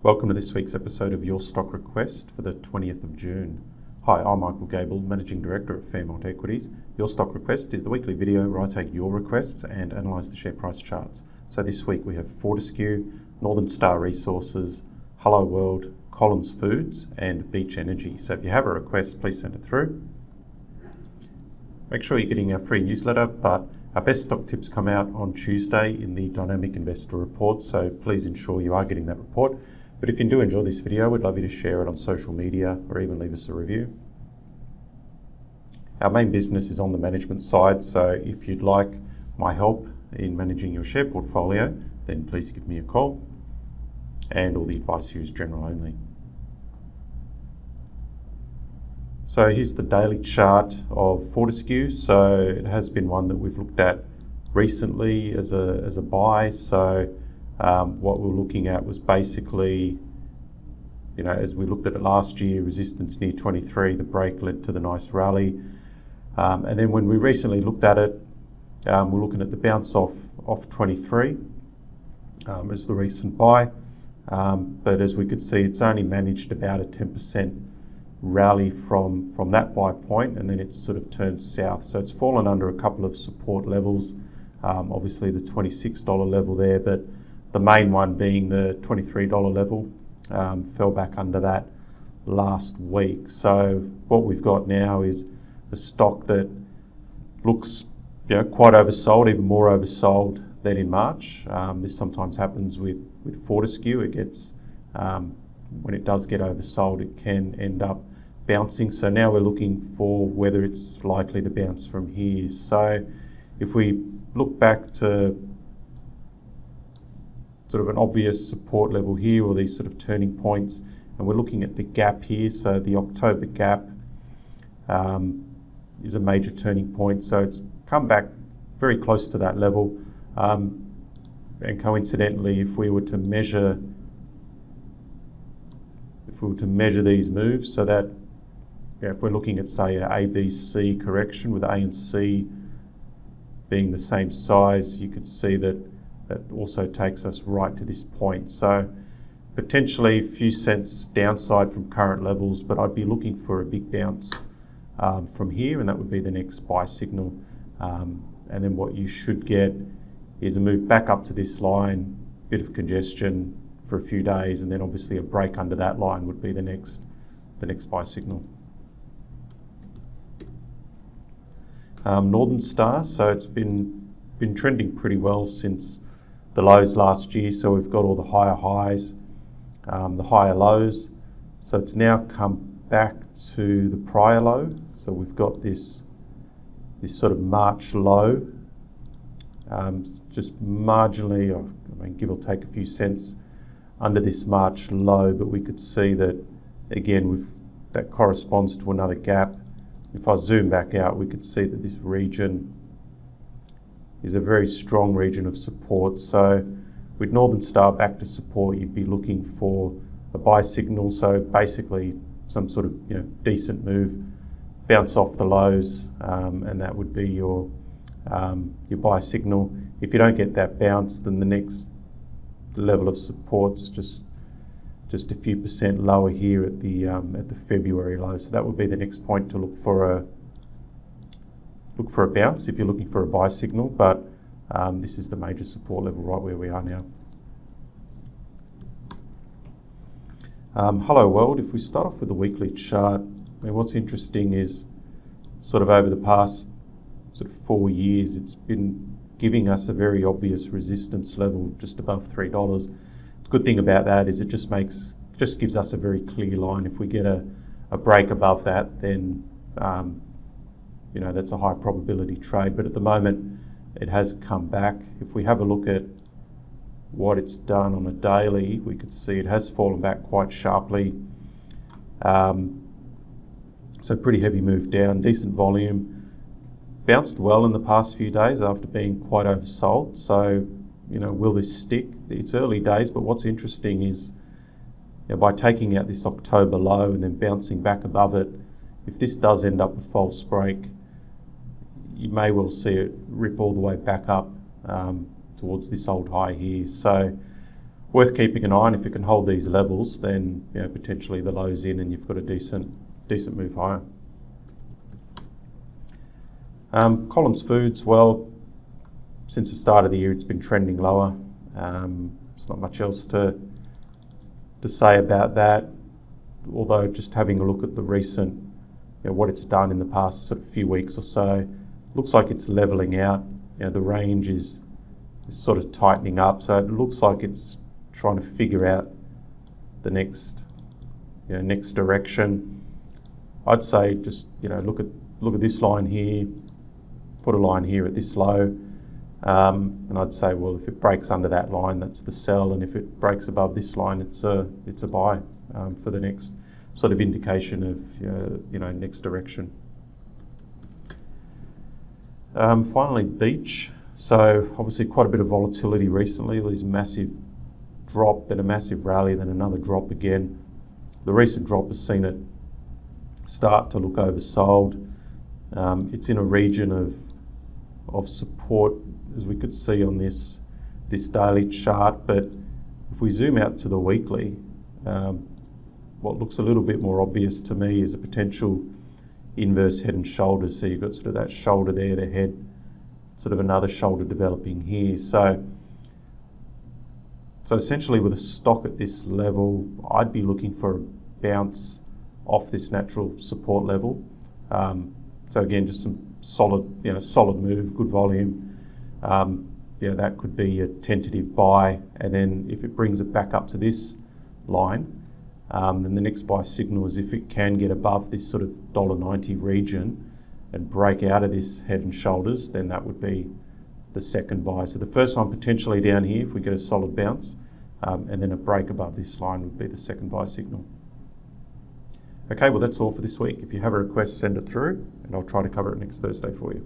Welcome to this week's episode of Your Stock Request for the 20th of June. Hi, I'm Michael Gable, Managing Director at Fairmont Equities. Your Stock Request is the weekly video where I take your requests and analyse the share price charts. So this week we have Fortescue, Northern Star Resources, Hello World, Collins Foods and Beach Energy. So if you have a request, please send it through. Make sure you're getting our free newsletter, but our best stock tips come out on Tuesday in the Dynamic Investor Report, so please ensure you are getting that report. But if you do enjoy this video, we'd love you to share it on social media or even leave us a review. Our main business is on the management side, so if you'd like my help in managing your share portfolio, then please give me a call. And all the advice here is general only. So here's the daily chart of Fortescue. So it has been one that we've looked at recently as a buy. So what we're looking at was basically, as we looked at it last year, resistance near 23, the break led to the nice rally. And then when we recently looked at it, we're looking at the bounce off 23 as the recent buy. But as we could see, it's only managed about a 10% rally from that buy point, and then it's sort of turned south. So it's fallen under a couple of support levels, obviously the $26 level there, but the main one being the $23 level, fell back under that last week. So what we've got now is a stock that looks quite oversold, even more oversold than in March. This sometimes happens with Fortescue. It gets, when it does get oversold, it can end up bouncing. So now we're looking for whether it's likely to bounce from here. So if we look back to sort of an obvious support level here, or these sort of turning points, and we're looking at the gap here. So the October gap is a major turning point. So it's come back very close to that level. And coincidentally, if we were to measure these moves, so that if we're looking at, say, an ABC correction with A and C being the same size, you could see that also takes us right to this point. So potentially a few cents downside from current levels, but I'd be looking for a big bounce from here, and that would be the next buy signal. And then what you should get is a move back up to this line, bit of congestion for a few days, and then obviously a break under that line would be the next buy signal. Northern Star, so it's been trending pretty well since the lows last year. So we've got all the higher highs, the higher lows. So it's now come back to the prior low. So we've got this sort of March low, just marginally, give or take a few cents under this March low, but we could see that again that corresponds to another gap. If I zoom back out, we could see that this region is a very strong region of support. So with Northern Star back to support, you'd be looking for a buy signal. So basically some sort of decent move, bounce off the lows, and that would be your buy signal. If you don't get that bounce, then the next level of support's just a few percent lower here at the February low. So that would be the next point to look for a bounce if you're looking for a buy signal. But this is the major support level right where we are now. Hello World. If we start off with the weekly chart, what's interesting is sort of over the past sort of 4 years, it's been giving us a very obvious resistance level just above $3. The good thing about that is it just gives us a very clear line. If we get a break above that, then that's a high probability trade. But at the moment, it has come back. If we have a look at what it's done on a daily, we could see it has fallen back quite sharply. So pretty heavy move down, decent volume. Bounced well in the past few days after being quite oversold. So, will this stick? It's early days, but what's interesting is by taking out this October low and then bouncing back above it, if this does end up a false break, you may well see it rip all the way back up towards this old high here. So worth keeping an eye on. If it can hold these levels, then potentially the low's in and you've got a decent move higher. Collins Foods, well, since the start of the year it's been trending lower. There's not much else to say about that, although just having a look at the recent, what it's done in the past sort of few weeks or so, looks like it's leveling out. The range is sort of tightening up, so it looks like it's trying to figure out the next direction. I'd say just look at this line here, put a line here at this low, and I'd say, well, if it breaks under that line, that's the sell, and if it breaks above this line, it's a buy for the next sort of indication of next direction. Finally, Beach. So obviously quite a bit of volatility recently. These massive drop, then a massive rally, then another drop again. The recent drop has seen it start to look oversold. It's in a region of support, as we could see on this daily chart. But if we zoom out to the weekly, what looks a little bit more obvious to me is a potential inverse head and shoulders. So you've got sort of that shoulder there, the head, sort of another shoulder developing here. So essentially with a stock at this level, I'd be looking for a bounce off this natural support level. So again, just some solid move, good volume. That could be a tentative buy, and then if it brings it back up to this line, then the next buy signal is if it can get above this sort of $1.90 region and break out of this head and shoulders, then that would be the second buy. So the first one potentially down here if we get a solid bounce, and then a break above this line would be the second buy signal. Okay, well that's all for this week. If you have a request, send it through and I'll try to cover it next Thursday for you.